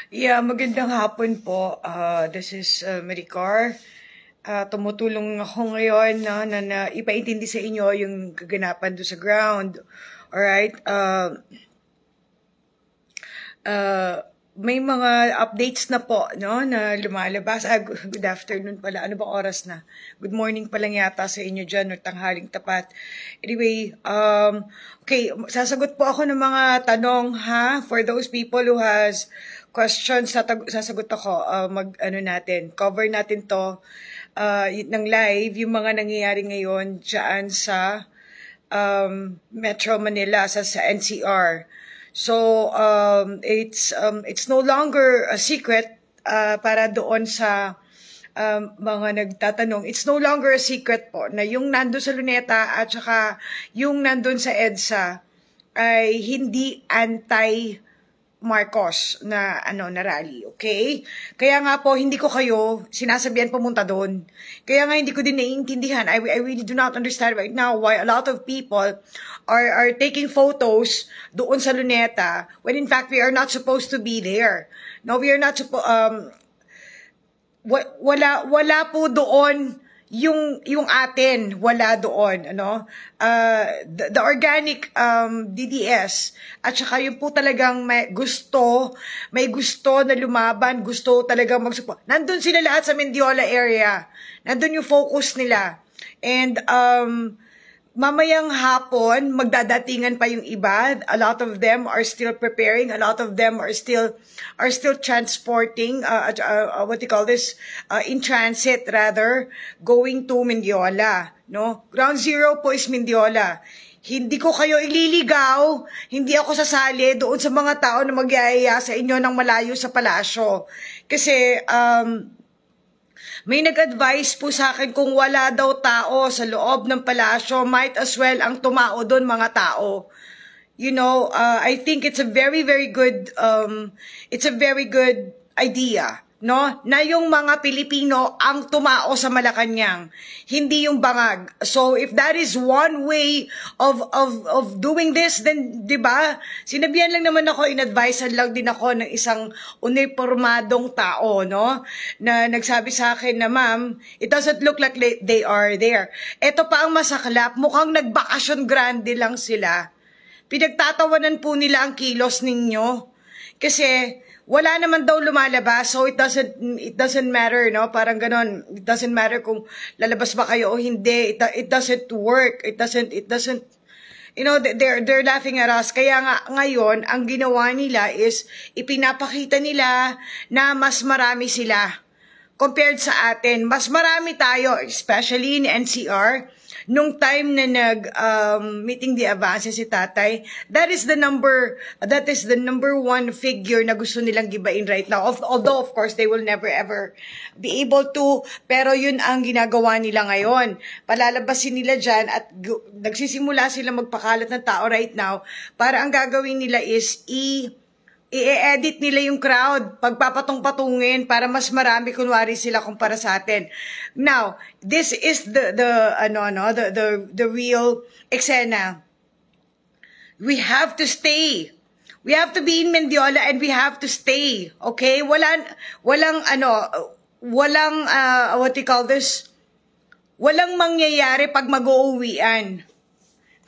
Yeah, magandang hapon po. This is Maricar. Tumutulong ako ngayon na ipaintindi sa inyo yung kaganapan doon sa ground. Alright? May mga updates na po na lumalabas. Good afternoon pala. Ano bang oras na? Good morning pa lang yata sa inyo dyan or tanghaling tapat. Anyway, okay, sasagot po ako ng mga tanong for those people who has questions. Sasagot ako. Cover natin to ng live, yung mga nangyayari ngayon dyan sa Metro Manila, sa NCR. So it's no longer a secret para doon sa mga nagtatanong. It's no longer a secret po na yung nandun sa Luneta at saka yung nandun sa EDSA ay hindi anti-Marcos na na rally, okay? Kaya nga po hindi ko kayo sinasabihan pumunta doon. Kaya nga hindi ko din naiintindihan. I really do not understand right now why a lot of people are taking photos doon sa Luneta when in fact we are not supposed to be there. No, we are not wala po doon yung atin, wala doon, the organic DDS at saka yung po talagang may gusto na lumaban, gusto talagang mag-support. Nandun sila lahat sa Mendiola area. Nandun yung focus nila. And mamayang hapon, magdadatingan pa yung iba. A lot of them are still preparing. A lot of them are still transporting, in transit rather, going to Mendiola. No? Ground zero po is Mendiola. Hindi ko kayo ililigaw, hindi ako sasali doon sa mga tao na magyayaya sa inyo ng malayo sa palasyo. Kasi, may nag-advise po sa akin kung wala daw tao sa loob ng palasyo, might as well ang tumao doon mga tao. I think it's a very, very good, idea, na yung mga Pilipino ang tumao sa Malacanang, hindi yung bangag. So if that is one way of doing this, then 'di ba? Sinabihan lang naman ako, in-advisean lang din ako ng isang uniformadong tao, na nagsabi sa akin na, ma'am, it doesn't look like they are there. Ito pa ang masaklap, mukhang nagbakasyon grande lang sila. Pinagtatawanan po nila ang kilos ninyo. Kasi wala naman daw lumalabas, so it doesn't matter, parang ganon. It doesn't matter kung lalabas ba kayo o hindi. It doesn't work. It doesn't they're laughing at us. Kaya nga ngayon ang ginawa nila is ipinapakita nila na mas marami sila compared sa atin. Mas marami tayo, especially in NCR. Nung time na meeting the avance si tatay, that is the number one figure na gusto nilang gibain right now. Although of course they will never ever be able to, pero yun ang ginagawa nila ngayon. Palalabasin nila dyan at nagsisimula sila magpakalat ng tao right now para ang gagawin nila is i-edit nila yung crowd, pagpapatong-patungin para mas marami kunwari sila kumpara sa atin. Now, this is the real eksena. We have to stay. We have to be in Mendiola and we have to stay. Okay? Walang mangyayari pag mag-uuwian.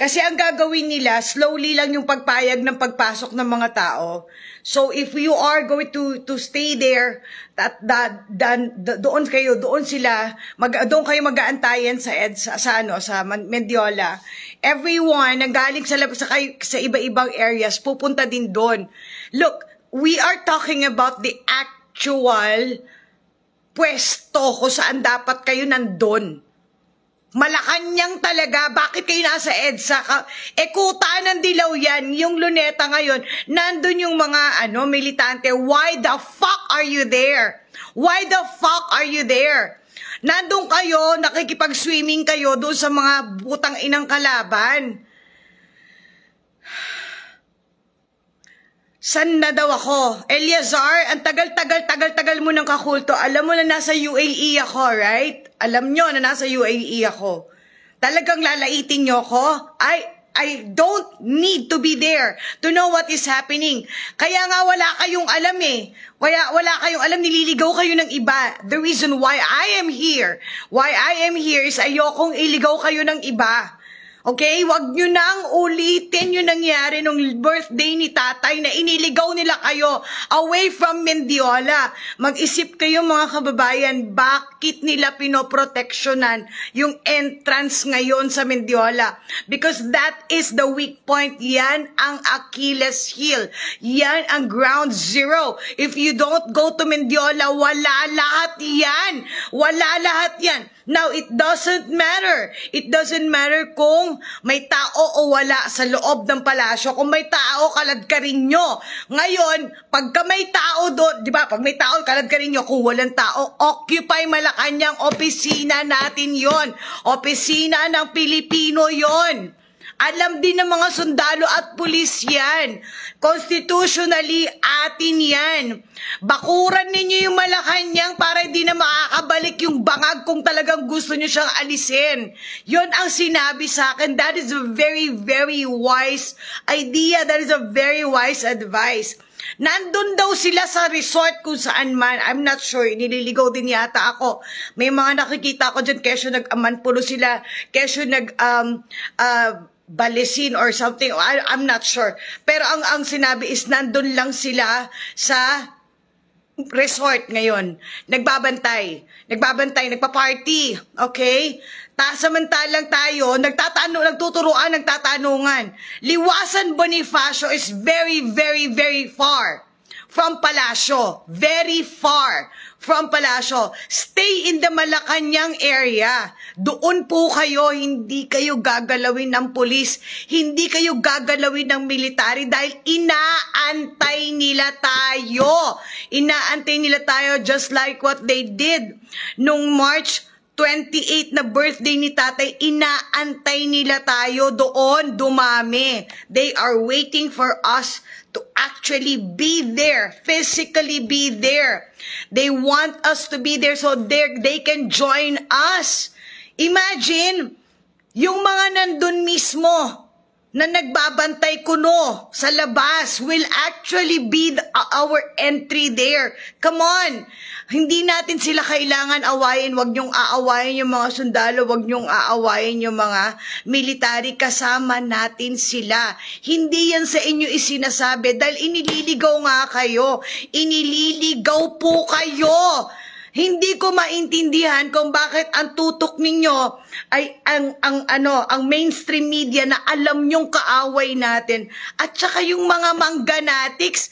Kasi ang gagawin nila, slowly lang yung pagpayag ng pagpasok ng mga tao. So if you are going to stay there, doon kayo mag-aantayan sa Mendiola. Everyone na galing sa iba-ibang areas pupunta din doon. Look, we are talking about the actual pwesto kung saan dapat kayo nandun. Malacanang talaga, bakit kayo nasa EDSA? Kuta ng dilaw yan, yung Luneta ngayon, nandun yung mga militante. Why the fuck are you there? Why the fuck are you there? Nandun kayo, nakikipag-swimming kayo doon sa mga butang inang kalaban. San na daw ako? Eliazar, ang tagal mo ng kakulto. Alam mo na nasa UAE ako, right? Alam nyo na nasa UAE ako. Talagang lalaitin nyo ako? Ay, I don't need to be there to know what is happening. Kaya nga wala kayong alam eh. Kaya wala kayong alam, nililigaw kayo ng iba. The reason why I am here is ayokong iligaw kayo ng iba. Okay? Wag nyo nang ulitin yung nangyari nung birthday ni tatay na iniligaw nila kayo away from Mendiola. Mag-isip kayo mga kababayan, bakit nila pinoproteksyonan yung entrance ngayon sa Mendiola? Because that is the weak point. Yan ang Achilles heel. Yan ang ground zero. If you don't go to Mendiola, wala lahat yan. Wala lahat yan. Now, it doesn't matter. It doesn't matter kung may tao o wala sa loob ng palasyo. Kung may tao, kalad ka rin nyo. Ngayon, pagka may tao doon, di ba, pag may tao, kalad ka rin nyo. Kung walang tao, Occupy Malacanang, opisina natin yon. Opisina ng Pilipino yon. Alam din ng mga sundalo at pulis yan. Constitutionally, atin yan. Bakuran ninyo yung Malacanang para hindi na makakabalik yung bangag kung talagang gusto nyo siyang alisin. Yun ang sinabi sa akin. That is a very, very wise idea. That is a very wise advice. Nandun daw sila sa resort kung saan man. I'm not sure. Nililigaw din yata ako. May mga nakikita ko dyan. Kesyo nag-amanpulo sila. Kesyo Balesin or something. I'm not sure. Pero ang sinabi is nandun lang sila sa resort ngayon. Nagbabantay, nagpa-party. Okay? Samantalang tayo, nagtuturuan, nagtatanungan. Liwasan Bonifacio is very, very, very far from Palasyo. Very far from Palasyo. Stay in the Malacanang area. Doon po kayo, hindi kayo gagalawin ng pulis, hindi kayo gagalawin ng military dahil inaantay nila tayo. Inaantay nila tayo just like what they did nung March 28 na birthday ni tatay, inaantay nila tayo doon, dumami. They are waiting for us to actually be there, physically be there. They want us to be there so they can join us. Imagine, yung mga nandun mismo na nagbabantay kuno sa labas will actually be our entry there. Come on! Hindi natin sila kailangan awayin. Huwag niyong aawayin yung mga sundalo. Huwag niyong aawayin yung mga military. Kasama natin sila. Hindi yan sa inyo isinasabi dahil inililigaw nga kayo. Inililigaw po kayo. Hindi ko maintindihan kung bakit ang tutok ninyo ay ang mainstream media na alam nyong kaaway natin. At saka yung mga mangganatics,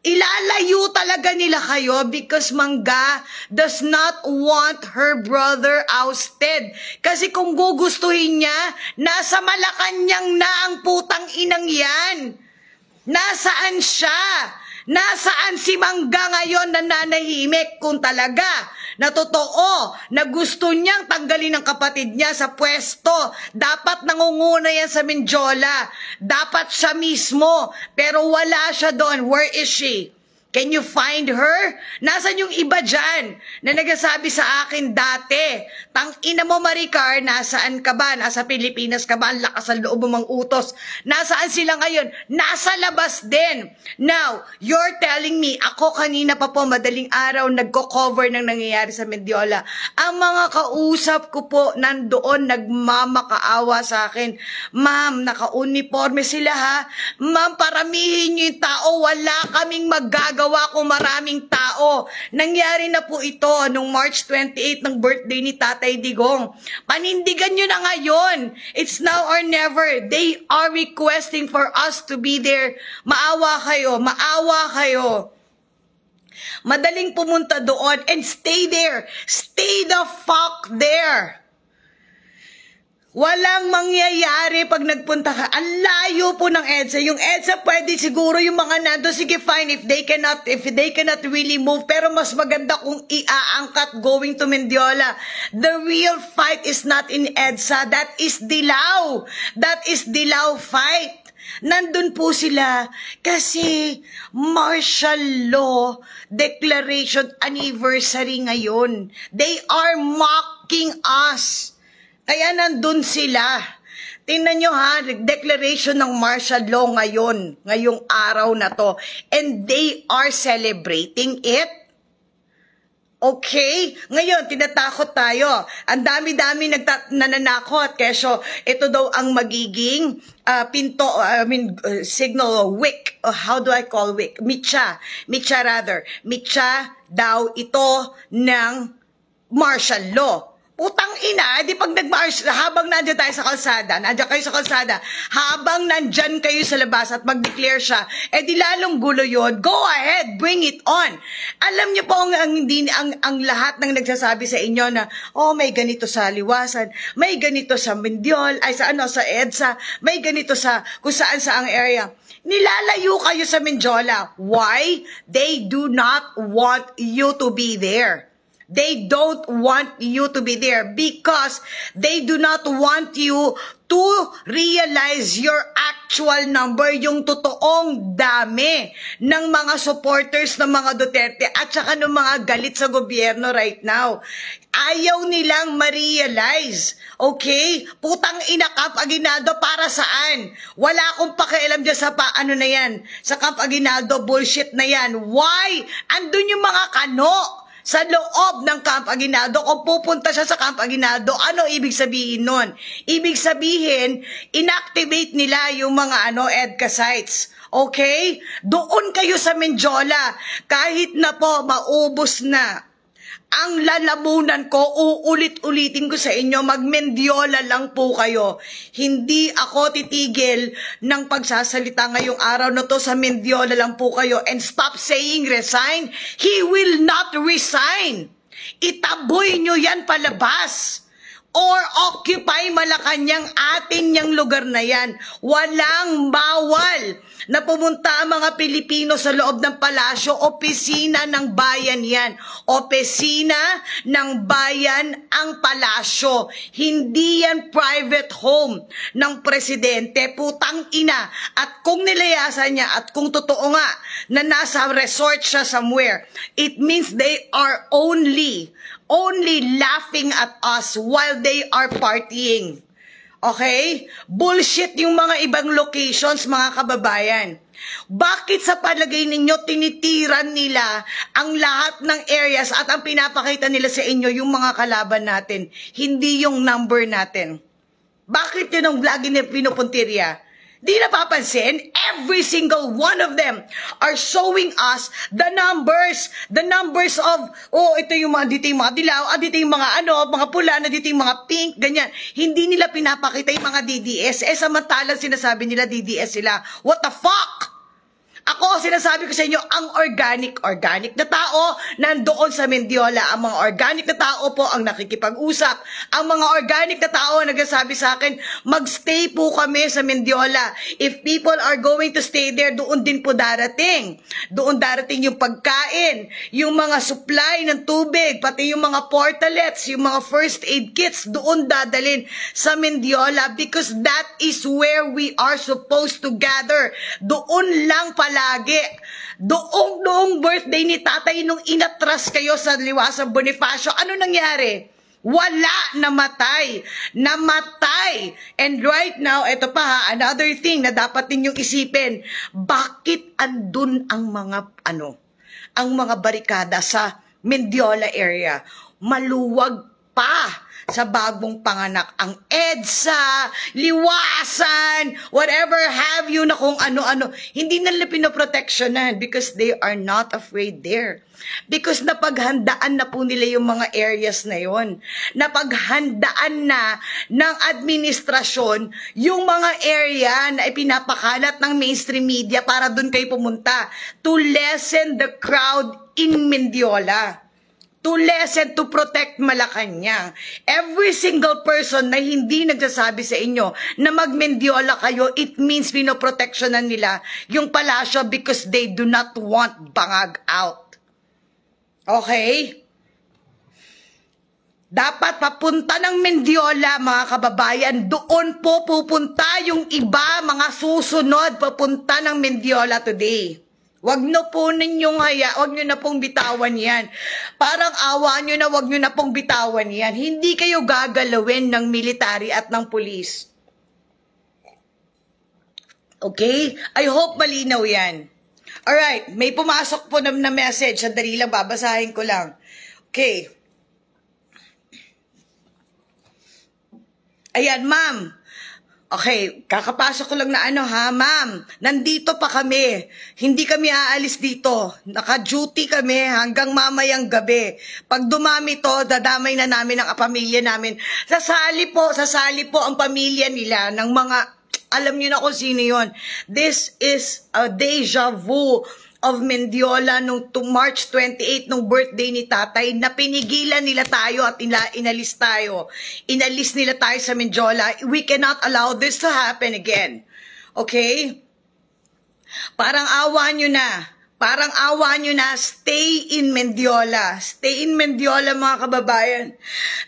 ilalayo talaga nila kayo because Mangga does not want her brother ousted. Kasi kung gugustuhin niya, nasa Malacanang na ang putang inang yan. Nasaan siya? Nasaan si Mangga ngayon na nanahimik kung talaga na totoo na gusto niyang tanggalin ang kapatid niya sa pwesto? Dapat nangunguna yan sa Mendiola. Dapat siya mismo. Pero wala siya doon. Where is she? Can you find her? Nasaan yung iba dyan na nagsasabi sa akin dati, tang ina mo Maricar, nasaan ka ba? Nasa Pilipinas ka ba? Ang lakas ang loob mo mang utos. Nasaan sila ngayon? Nasa labas din. Now, you're telling me, ako kanina pa po, madaling araw, nagko-cover ng nangyayari sa Mendiola. Ang mga kausap ko po, nandoon, nagmamakaawa sa akin. Ma'am, naka-uniforme sila ha? Ma'am, paramihin niyo yung tao. Wala kaming magagawa kung maraming tao. Nangyari na po ito nung March 28 ng birthday ni Tatay Digong. Panindigan nyo na ngayon. It's now or never. They are requesting for us to be there. Maawa kayo. Maawa kayo. Madaling pumunta doon and stay there. Stay the fuck there. Walang mangyayari pag nagpunta ka. Ang layo po ng EDSA. Yung EDSA pwede siguro yung mga nando, sige fine if they cannot really move. Pero mas maganda kung iaangkat going to Mendiola. The real fight is not in EDSA. That is Dilao. That is Dilao fight. Nandun po sila kasi martial law declaration anniversary ngayon. They are mocking us. Kaya nandun sila. Tingnan nyo ha, declaration ng martial law ngayong araw na to. And they are celebrating it. Okay? Ngayon, tinatakot tayo. Ang dami-dami nananakot. Keso, ito daw ang magiging signal, wick. How do I call wick? Mitya. Mitya rather. Mitya daw ito ng martial law. Putang ina, di pag habang nandiyan tayo sa kalsada, nandiyan kayo sa kalsada, habang nandyan kayo sa labas at mag-declare siya, di lalong gulo yun, go ahead, bring it on. Alam niyo po ang lahat ng nagsasabi sa inyo na, oh, may ganito sa Liwasan, may ganito sa Mendiol, sa EDSA, may ganito sa kung saan saang area. Nilalayo kayo sa Mendiola. Why? They do not want you to be there. They don't want you to be there because they do not want you to realize your actual number, yung totoong dami ng mga supporters ng mga Duterte at saka ng mga galit sa gobyerno right now. Ayaw nilang ma-realize. Okay? Putang ina, Camp Aguinaldo, para saan? Wala akong pakialam dyan sa na yan. Sa Camp Aguinaldo, bullshit na yan. Why? Andun yung mga kano sa loob ng Camp Aguinaldo. Kung pupunta siya sa Camp Aguinaldo, ano ibig sabihin nun? Ibig sabihin, inactivate nila yung mga EDCA sites. Okay? Doon kayo sa Mendiola. Kahit na po maubos na ang lalamunan ko, uulit-ulitin ko sa inyo, mag-Mendiola lang po kayo. Hindi ako titigil ng pagsasalita ngayong araw na to, sa Mendiola lang po kayo. And stop saying resign. He will not resign. Itaboy nyo yan palabas. Or occupy Malacanang, atin niyang lugar na yan. Walang bawal na pumunta ang mga Pilipino sa loob ng palasyo. Opisina ng bayan yan. Opisina ng bayan ang palasyo. Hindi yan private home ng presidente. Putang ina. At kung nilayasan niya at kung totoo nga na nasa resort siya somewhere, it means they are only laughing at us while they are partying. Okay? Bullshit yung mga ibang locations, mga kababayan. Bakit sa palagay ninyo tinitiran nila ang lahat ng areas at ang pinapakita nila sa inyo yung mga kalaban natin, hindi yung number natin? Bakit yun ang lagi na pinupuntirya? Di napapansin, every single one of them are showing us the numbers of, oh, ito yung mga, dito yung mga dilaw, dito yung mga mga pula, dito yung mga pink, ganyan. Hindi nila pinapakita yung mga DDS, samantalang sinasabi nila DDS sila. What the fuck? Ako, sinasabi ko sa inyo, ang organic na tao nandoon sa Mendiola. Ang mga organic na tao po ang nakikipag-usap. Ang mga organic na tao ang nagsasabi sa akin, magstay po kami sa Mendiola. If people are going to stay there, doon din po darating. Doon darating yung pagkain, yung mga supply ng tubig, pati yung mga portalets, yung mga first aid kits, doon dadalin sa Mendiola because that is where we are supposed to gather. Doon lang pala lagi. Doong birthday ni tatay nung inatras kayo sa Liwasan Bonifacio, ano nangyari? Wala, namatay. And right now, ito pa another thing na dapat ninyong isipin. Bakit andun ang mga barikada sa Mendiola area? Maluwag pa sa bagong panganak ang EDSA, Liwasan, whatever have you na kung ano-ano. Hindi nila pinoproteksyonan because they are not afraid there. Because napaghandaan na po nila yung mga areas na yon. Napaghandaan na ng administrasyon yung mga area na ipinapakalat ng mainstream media para doon kayo pumunta to lessen the crowd in Mendiola. To lessen, to protect Malacanang. Every single person na hindi nagsasabi sa inyo na mag-Mendiola kayo, it means pinoproteksyonan nila yung palasyo because they do not want bangag out. Okay? Dapat papunta ng Mendiola, mga kababayan, doon po pupunta yung iba, mga susunod, papunta ng Mendiola today. Wag nyo po ninyong wag nyo na pong bitawan yan. Parang awa nyo na wag nyo na pong bitawan yan. Hindi kayo gagalawin ng military at ng pulis. Okay? I hope malinaw yan. Alright, may pumasok po na message. Sandali lang, babasahin ko lang. Okay. Ayan, ma'am. Okay, kakapasok ko lang na ma'am. Nandito pa kami. Hindi kami aalis dito. Naka-duty kami hanggang mamayang gabi. Pag dumami to, dadamay na namin ang pamilya namin. Sasali po ang pamilya nila ng mga, alam niyo na kung sino yun. This is a deja vu of Mendiola nung March 28 nung birthday ni tatay na pinigilan nila tayo at inalis tayo. Inalis nila tayo sa Mendiola. We cannot allow this to happen again. Okay? Parang awa nyo na. Stay in Mendiola. Stay in Mendiola, mga kababayan.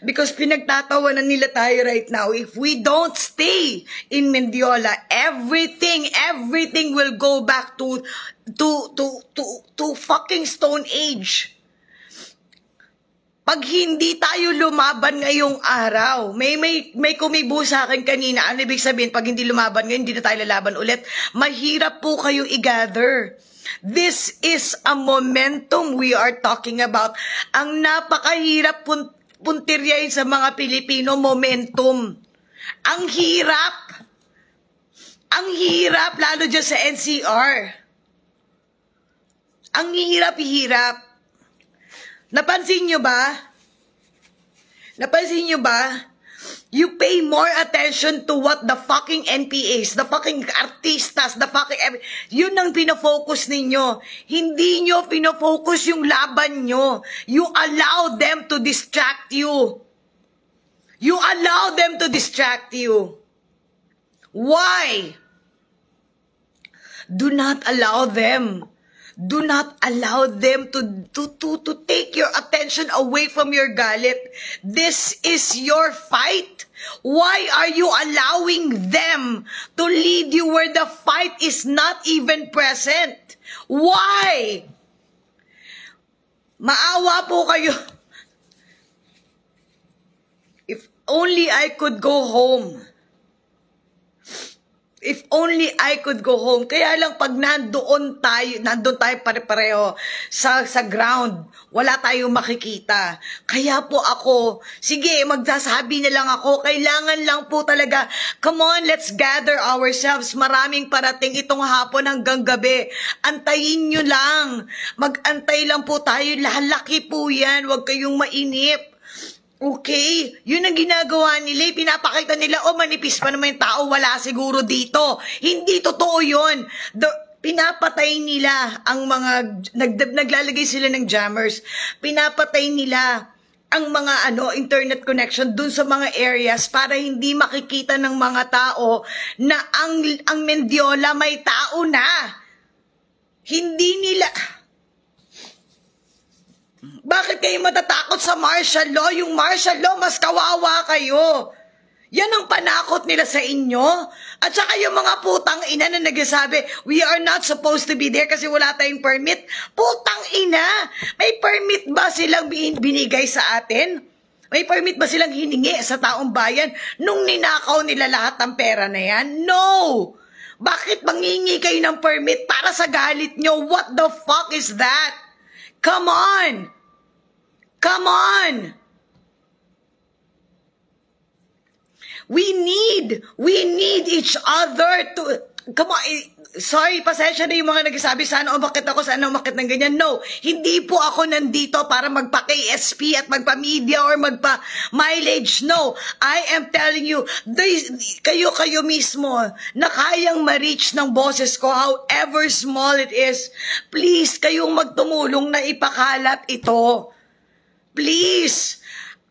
Because pinagtatawanan nila tayo right now. If we don't stay in Mendiola, everything will go back to fucking Stone Age. Pag hindi tayo lumaban ngayong araw, may kumibo sa akin kanina, ano ibig sabihin, pag hindi lumaban ngayon, hindi na tayo lalaban ulit, mahirap po kayo i-gather. This is a momentum we are talking about. Ang napakahirap puntiryahin sa mga Pilipino, momentum. Ang hirap, lalo dyan sa NCR. Ang hirap. Napansin nyo ba? You pay more attention to what the fucking NPAs, the fucking artistas, yun ang pinafocus ninyo. Hindi nyo pinafocus yung laban nyo. You allow them to distract you. Why? Do not allow them. Do not allow them to take your attention away from your galit. This is your fight. Why are you allowing them to lead you where the fight is not even present? Why? Maawa po kayo. If only I could go home. If only I could go home. Kaya lang pag nandun tayo pare-pareho sa ground, wala tayong makikita. Kaya po ako, sige, magsasabi na lang ako, kailangan lang po talaga, come on, let's gather ourselves. Maraming parating itong hapon hanggang gabi. Antayin nyo lang. Mag-antay lang po tayo. Lalaki po yan. Huwag kayong mainip. Okay, yun ang ginagawa nila, pinapakita nila, manipis pa naman yung tao, wala siguro dito. Hindi totoo yun. Pinapatay nila ang mga, naglalagay sila ng jammers, pinapatay nila ang mga internet connection dun sa mga areas para hindi makikita ng mga tao na ang Mendiola may tao na. Hindi nila... Bakit kayo matatakot sa martial law? Yung martial law, mas kawawa kayo. Yan ang panakot nila sa inyo. At saka yung mga putang ina na nagsasabi, we are not supposed to be there kasi wala tayong permit. Putang ina! May permit ba silang binigay sa atin? May permit ba silang hiningi sa taong bayan nung ninakaw nila lahat ng pera na yan? No! Bakit mangingi kayo ng permit para sa galit nyo? What the fuck is that? Come on! Come on! We need each other to... Come on, sorry, pasensya na yung mga nagsasabi, sana umakit ako, sana umakit ng ganyan. No, hindi po ako nandito para magpa-KSP at magpa-media or magpa-mileage. No, I am telling you, kayo mismo na kayang ma-reach ng boses ko, however small it is, please, kayong magtumulong na ipakalat ito. Please,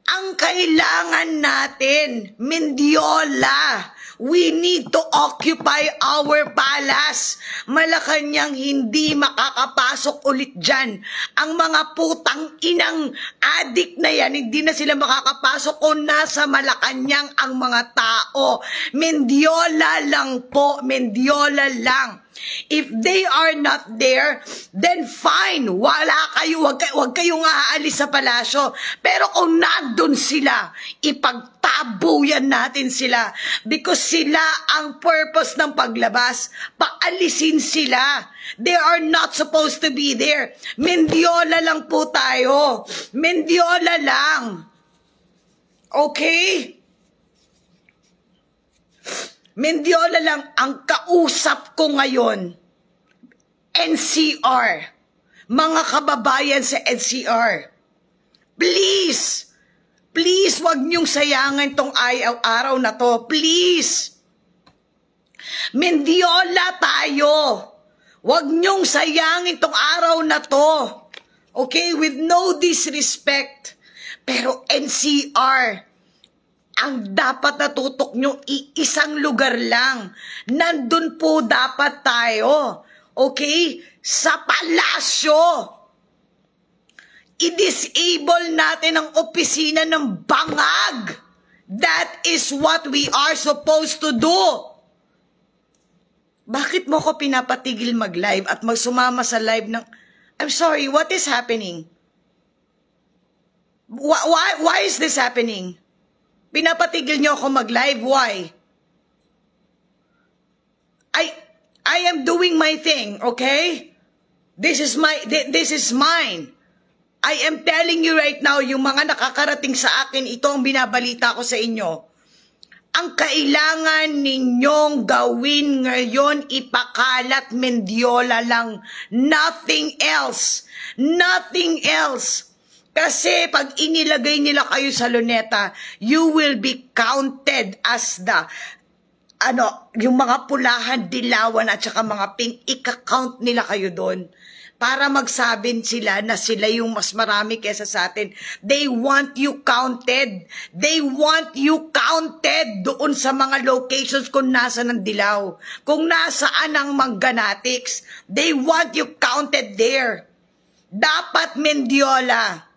ang kailangan natin, Mendiola. We need to occupy our palace. Malacanang hindi makakapasok ulit dyan. Ang mga putang inang adik na yan, hindi na sila makakapasok kung nasa Malacanang ang mga tao. Mendiola lang po, Mendiola lang. If they are not there, then fine. Wala kayo, wag kayong aalis sa palasyo. Pero kung nandun sila, ipagtabuyan natin sila. Because sila ang purpose ng paglabas. Paalisin sila. They are not supposed to be there. Mendiola lang po tayo. Mendiola lang. Okay? Mendiola lang ang kausap ko ngayon. NCR. Mga kababayan sa NCR. Please. Please, wag niyong sayangan tong araw na to. Please. Mendiola tayo. Wag niyong sayangin tong araw na to. Okay? With no disrespect. Pero NCR, ang dapat natutok nyo, isang lugar lang. Nandun po dapat tayo. Okay? Sa palasyo. I-disable natin ang opisina ng bangag. That is what we are supposed to do. Bakit mo ko pinapatigil mag-live at magsumama sa live ng... I'm sorry, what is happening? Why is this happening? Pinapatigil niyo ako mag-live. Why? I am doing my thing, okay? This is mine. I am telling you right now, yung mga nakakarating sa akin, ito ang binabalita ko sa inyo. Ang kailangan ninyong gawin ngayon, ipakalat Mendiola lang. Nothing else. Nothing else. Kasi pag inilagay nila kayo sa luneta, you will be counted as the, yung mga pulahan, dilawan at saka mga pink, ika-count nila kayo doon. Para magsabing sila na sila yung mas marami kesa sa atin. They want you counted. They want you counted doon sa mga locations kung nasa ng dilaw. Kung nasaan ang Manganatics. They want you counted there. Dapat Mendiola.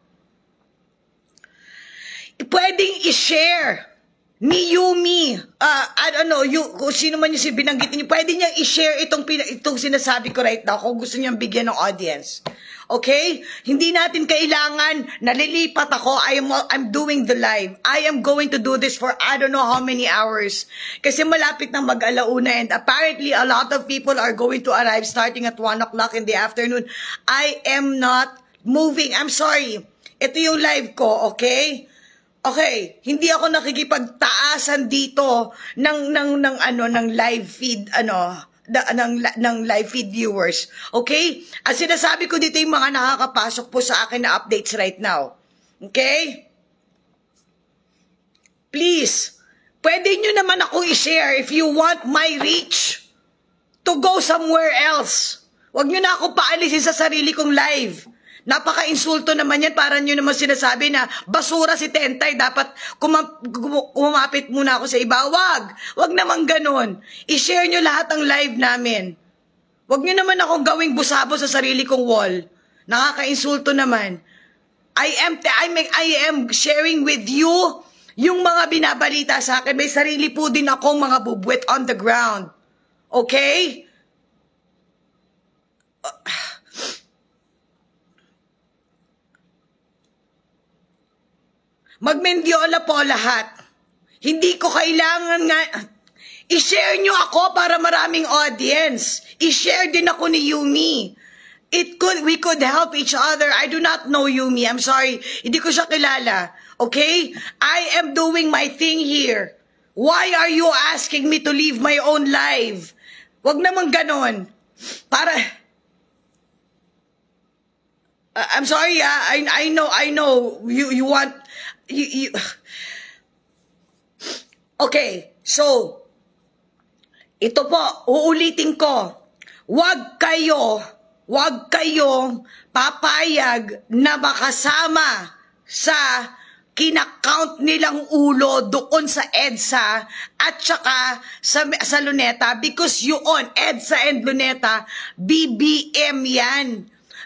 Pwedeng i-share ni Yumi, I don't know, kung sino man yung binanggit niyo, pwede niyang i-share itong sinasabi ko right now kung gusto niyang bigyan ng audience. Okay? Hindi natin kailangan, nalilipat ako, I'm doing the live. I am going to do this for I don't know how many hours. Kasi malapit nang mag-alauna and apparently a lot of people are going to arrive starting at 1 o'clock in the afternoon. I am not moving. I'm sorry. Ito yung live ko, okay? Okay, hindi ako nakikipagtaasan dito ng live feed ng live feed viewers. Okay? Ang sinasabi ko dito yung mga nakakapasok po sa akin na updates right now. Okay? Please, pwede nyo naman ako i-share if you want my reach to go somewhere else. Huwag nyo na ako paalisin sa sarili kong live. Napaka-insulto naman yan, para nyo naman sinasabi na basura si Tentay, dapat kumapit muna ako sa iba. Wag naman ganun. I-share nyo lahat ang live namin. Wag nyo naman akong gawing busabo sa sarili kong wall. Nakaka-insulto naman. I am sharing with you yung mga binabalita sa akin. May sarili po din akong mga bubwet on the ground. Okay? Mag-Mendiola po lahat. Hindi ko kailangan nga, i-share nyo ako para maraming audience. I-share din ako ni Yumi. We could help each other. I do not know Yumi. I'm sorry. Hindi ko siya kilala. Okay? I am doing my thing here. Why are you asking me to leave my own life? Wag naman ganon. Para... I'm sorry, I know. You want... Okay, so, ito po, uulitin ko. Wag kayong papayag na makasama sa kinakount nilang ulo doon sa EDSA at saka sa Luneta, because yun, EDSA and Luneta, BBM yan.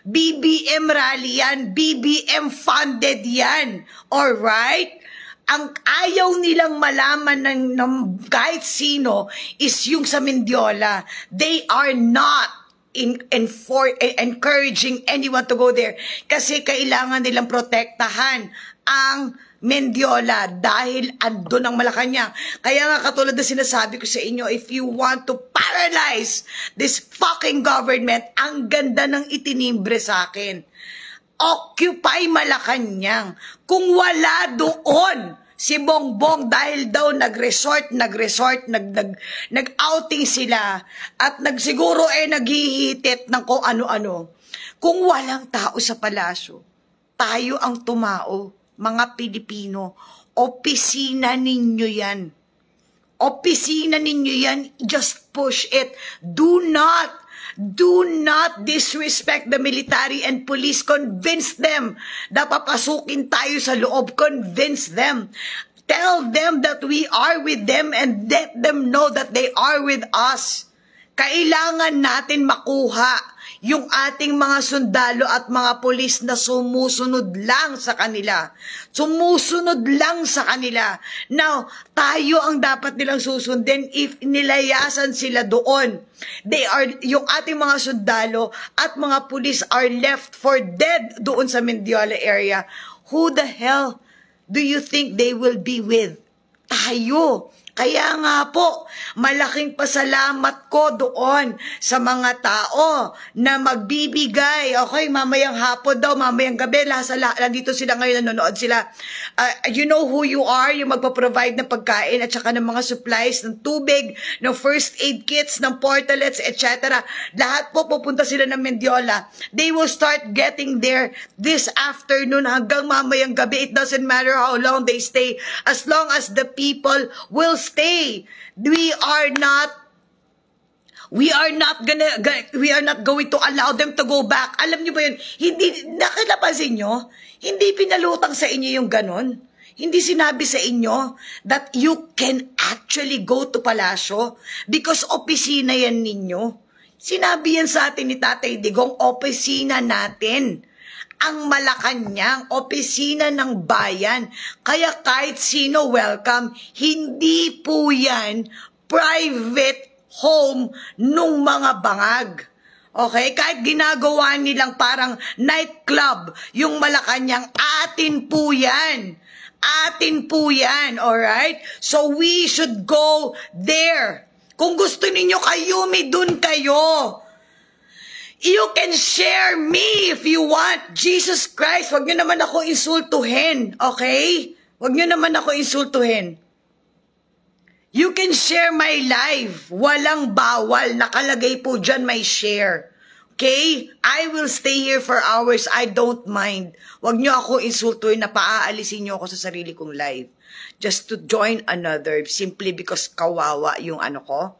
BBM rally yan, BBM funded yan. Alright? Ang ayaw nilang malaman ng kahit sino is yung sa Mendiola. They are not encouraging anyone to go there kasi kailangan nilang protektahan ang Mendiola dahil andun ang Malacanang. Kaya nga katulad na sinasabi ko sa inyo, if you want to paralyze this fucking government, ang ganda ng itinimbre sa akin. Occupy Malacanang. Kung wala doon si Bongbong dahil daw nag-outing sila at siguro naghihitit ng kung ano-ano. Kung walang tao sa palasyo, tayo ang tumao. Mga Pilipino, opisina ninyo yan. Opisina ninyo yan. Just push it. Do not disrespect the military and police. Convince them na papasukin tayo sa loob. Convince them. Tell them that we are with them and let them know that they are with us. Kailangan natin makuha yung ating mga sundalo at mga pulis na sumusunod lang sa kanila. Sumusunod lang sa kanila. Now, tayo ang dapat nilang susundin if nilayasan sila doon. Yung ating mga sundalo at mga pulis are left for dead doon sa Mendiola area. Who the hell do you think they will be with? Tayo. Kaya nga po, malaking pasalamat ko doon sa mga tao na magbibigay. Okay, mamayang hapon daw, mamayang gabi, nandito sila ngayon, nanonood sila. You know who you are, yung magpa-provide ng pagkain at saka ng mga supplies, ng tubig, ng first aid kits, ng portalets, etc. Lahat po pupunta sila ng Mendiola. They will start getting there this afternoon hanggang mamayang gabi. It doesn't matter how long they stay, as long as the people will stay. We are not going to allow them to go back. Alam niyo ba yun? Hindi, nakilapansin nyo? Hindi pinalutang sa inyo yung ganon. Hindi sinabi sa inyo that you can actually go to Palasyo because opisina yan ninyo. Sinabi yan sa atin ni Tatay Digong, opisina natin. Ang Malacanang, opisina ng bayan. Kaya kahit sino welcome, hindi po yan private home nung mga bangag. Okay? Kahit ginagawa nilang parang nightclub, yung Malacanang, atin po yan. Atin po yan, alright? So we should go there. Kung gusto ninyo kayumi, dun kayo. You can share me if you want. Jesus Christ, wag nyo naman ako insultuhin, okay? Wag nyo naman ako insultuhin. You can share my live. Walang bawal. Nakalagay po dyan may share. Okay? I will stay here for hours. I don't mind. Wag nyo ako insultuhin na paaalisin nyo ako sa sarili kong live. Just to join another simply because kawawa yung ano ko.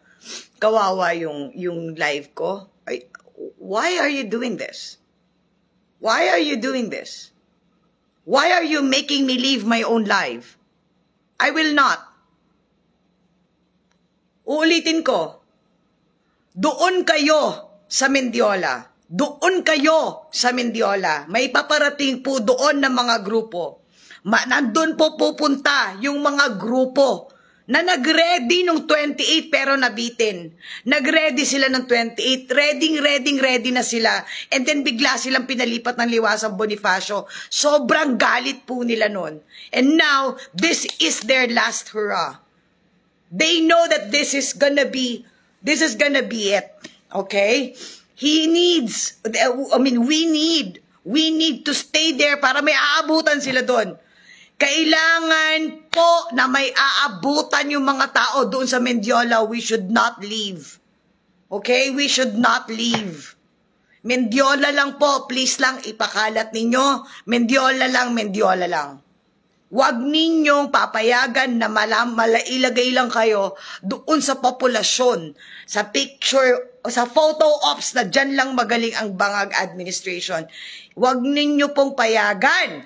Kawawa yung live ko. Why are you doing this? Why are you doing this? Why are you making me leave my own life? I will not. Uulitin ko. Doon kayo sa Mendiola. Doon kayo sa Mendiola. May paparating po doon ng mga grupo. Nandun po pupunta yung mga grupo na nag-ready nung 28 pero nabitin. Nag-ready sila ng 28. Ready na sila. And then bigla silang pinalipat ng Liwasang Bonifacio. Sobrang galit po nila nun. And now, this is their last hurrah. They know that this is gonna be it. Okay? We need to stay there para may aabutan sila doon. Kailangan po na may aabutan yung mga tao doon sa Mendiola. We should not leave. Okay? We should not leave. Mendiola lang po. Please lang, ipakalat ninyo. Mendiola lang. Huwag ninyong papayagan na malailagay lang kayo doon sa populasyon, sa picture, sa photo ops na dyan lang magaling ang bangag administration. Huwag ninyo pong payagan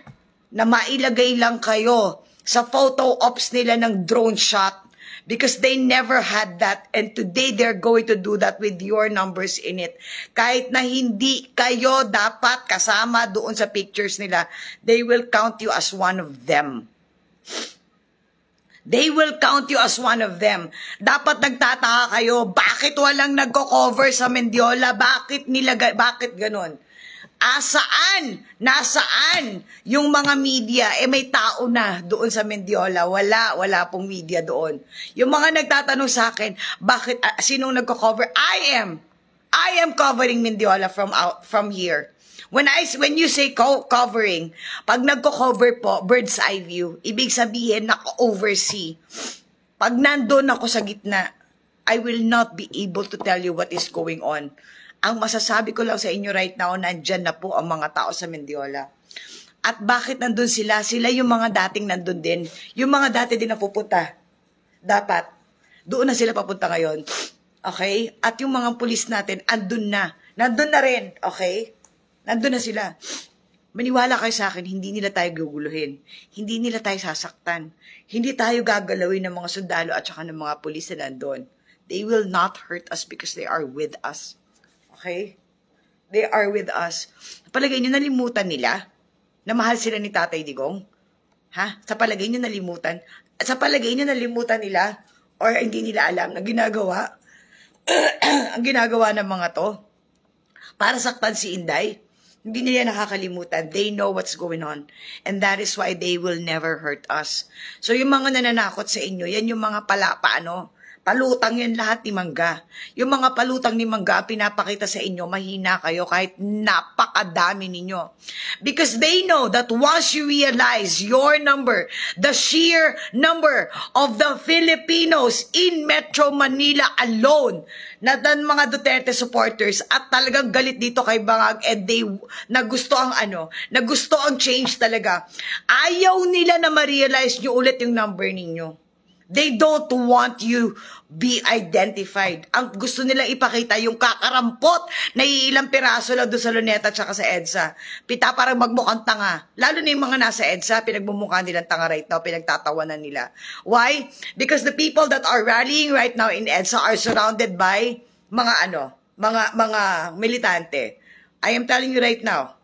na mailagay lang kayo sa photo ops nila ng drone shot because they never had that and today they're going to do that with your numbers in it. Kahit na hindi kayo dapat kasama doon sa pictures nila, they will count you as one of them. They will count you as one of them. Dapat nagtataka kayo, bakit walang nagko-cover sa Mendiola? Bakit ganon? Nasaan yung mga media? May tao na doon sa Mendiola. Wala pong media doon. Yung mga nagtatanong sa akin, bakit, sinong nagko-cover? I am covering Mendiola from here. When you say covering, pag nagko-cover po, bird's eye view, ibig sabihin naka-oversee. Pag nandun ako sa gitna, I will not be able to tell you what is going on. Ang masasabi ko lang sa inyo right now, nandyan na po ang mga tao sa Mendiola. At bakit nandun sila? Sila yung mga dating nandun din. Yung mga dati din na pupunta. Dapat. Doon na sila papunta ngayon. Okay? At yung mga pulis natin, andun na. Nandun na rin. Okay? Nandun na sila. Maniwala kayo sa akin, hindi nila tayo guguluhin. Hindi nila tayo sasaktan. Hindi tayo gagalawin ng mga sundalo at saka ng mga pulis na nandun. They will not hurt us because they are with us. Okay? They are with us. Palagay nyo, nalimutan nila na mahal sila ni Tatay Digong? Ha? Sa palagay nyo, nalimutan? Sa palagay nyo, nalimutan nila? Or hindi nila alam na ginagawa? Ang ginagawa ng mga to? Para saktan si Inday? Hindi nila nakakalimutan. They know what's going on. And that is why they will never hurt us. So yung mga nananakot sa inyo, yan yung mga palutang yan lahat ni Mangga. Yung mga palutang ni Mangga, pinapakita sa inyo, mahina kayo kahit napakadami ninyo. Because they know that once you realize your number, the sheer number of the Filipinos in Metro Manila alone, na dan mga Duterte supporters at talagang galit dito kay Bangag and they nagusto ang change talaga. Ayaw nila na ma-realize nyo ulit yung number ninyo. They don't want you be identified. Ang gusto nila ipakita yung kakarampot na ilang piraso lang doon sa Luneta at saka sa EDSA. Pita parang magmukhang tanga. Lalo na yung mga nasa EDSA, pinagmumukha nilang tanga right now, pinagtatawanan nila. Why? Because the people that are rallying right now in EDSA are surrounded by mga militante. I am telling you right now.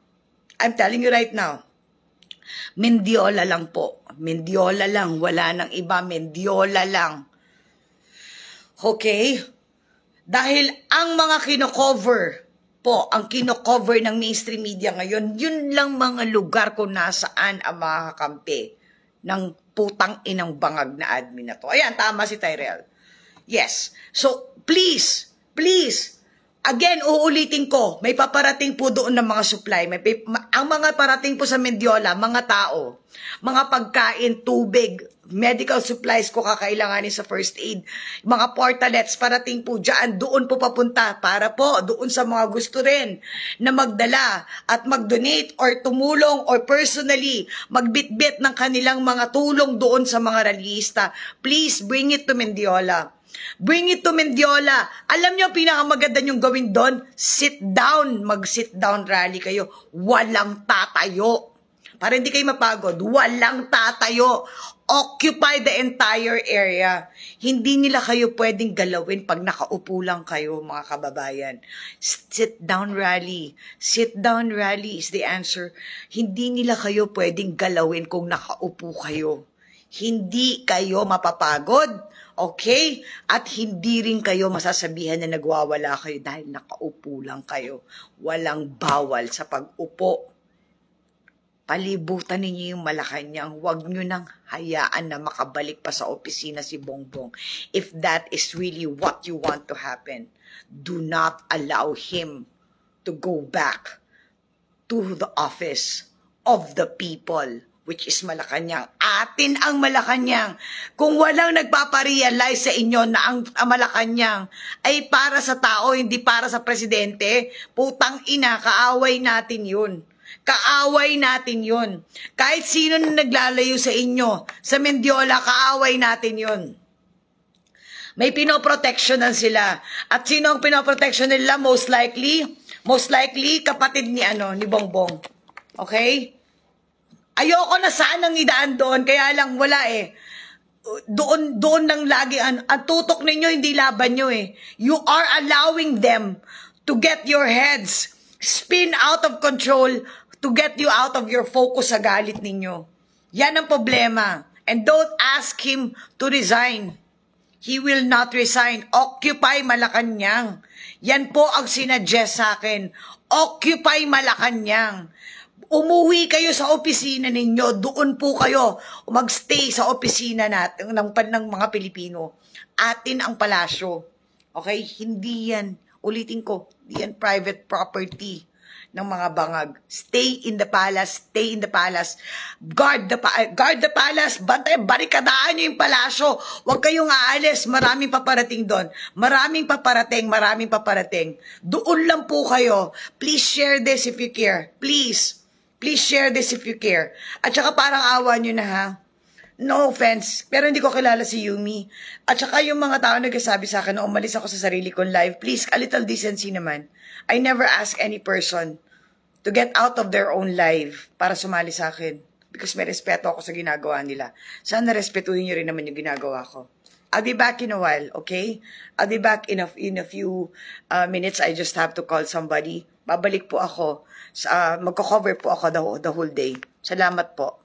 Mendiola lang po. Mendiola lang. Wala nang iba. Mendiola lang. Okay? Dahil ang mga kino-cover po, ang kino-cover ng mainstream media ngayon, yun lang mga lugar kung nasaan ang mga kakampi ng putang inang bangag na admin na to. Ayan, tama si Tyrell. Yes. So, please, again, uulitin ko, may paparating po doon ng mga supply. Ang mga parating po sa Mendiola, mga tao, mga pagkain, tubig, medical supplies ko kakailanganin sa first aid, mga portalets, parating po dyan, doon po papunta, para po doon sa mga gusto rin na magdala at mag-donate or tumulong or personally magbitbit ng kanilang mga tulong doon sa mga rallyista. Please bring it to Mendiola. Bring it to Mendiola. Alam niyo ang pinakamaganda niyong gawin doon? Sit down. Mag-sit down rally kayo. Walang tatayo. Para hindi kayo mapagod. Walang tatayo. Occupy the entire area. Hindi nila kayo pwedeng galawin pag nakaupo lang kayo, mga kababayan. Sit down rally. Sit down rally is the answer. Hindi nila kayo pwedeng galawin kung nakaupo kayo. Hindi kayo mapapagod. Okay? At hindi rin kayo masasabihan na nagwawala kayo dahil nakaupo lang kayo. Walang bawal sa pag-upo. Palibutan ninyo yung Malacanang. Huwag nyo nang hayaan na makabalik pa sa opisina si Bongbong. If that is really what you want to happen, do not allow him to go back to the office of the people, which is Malacanang. Atin ang Malacanang. Kung walang nagpaparealize sa inyo na ang Malacanang ay para sa tao, hindi para sa presidente, putang ina, kaaway natin yun. Kaaway natin yun. Kahit sino na naglalayo sa inyo, sa Mendiola, kaaway natin yun. May pinoprotectionan sila. At sino ang pinoprotection nila? Most likely, kapatid ni Bongbong. Okay? Ayoko na sanang idaan doon, kaya lang wala eh. Doon nang lagi, ang tutok ninyo, hindi laban nyo eh. You are allowing them to get your heads spin out of control to get you out of your focus sa galit ninyo. Yan ang problema. And don't ask him to resign. He will not resign. Occupy Malacanang. Yan po ang sinuggest sa akin. Occupy Malacanang. Umuwi kayo sa opisina ninyo. Doon po kayo magstay sa opisina natin ng mga Pilipino. Atin ang palasyo. Okay? Hindi yan. Ulitin ko. Hindi yan private property ng mga bangag. Stay in the palace. Stay in the palace. Guard the palace. Bantay, barikadaan nyo yung palasyo. Huwag kayong aalis. Maraming paparating doon. Maraming paparating. Doon lang po kayo. Please share this if you care. Please share this if you care. At saka parang awa nyo na ha. No offense, pero hindi ko kilala si Yumi. At saka yung mga tao nagsasabi sa akin na umalis ako sa sarili kong live, please, a little decency naman. I never ask any person to get out of their own life para sumali sa akin. Because may respeto ako sa ginagawa nila. Sana respetuhin nyo rin naman yung ginagawa ko. I'll be back in a while, okay? I'll be back in a few minutes. I just have to call somebody. Babalik po ako. Magko-cover po ako the whole day. Salamat po.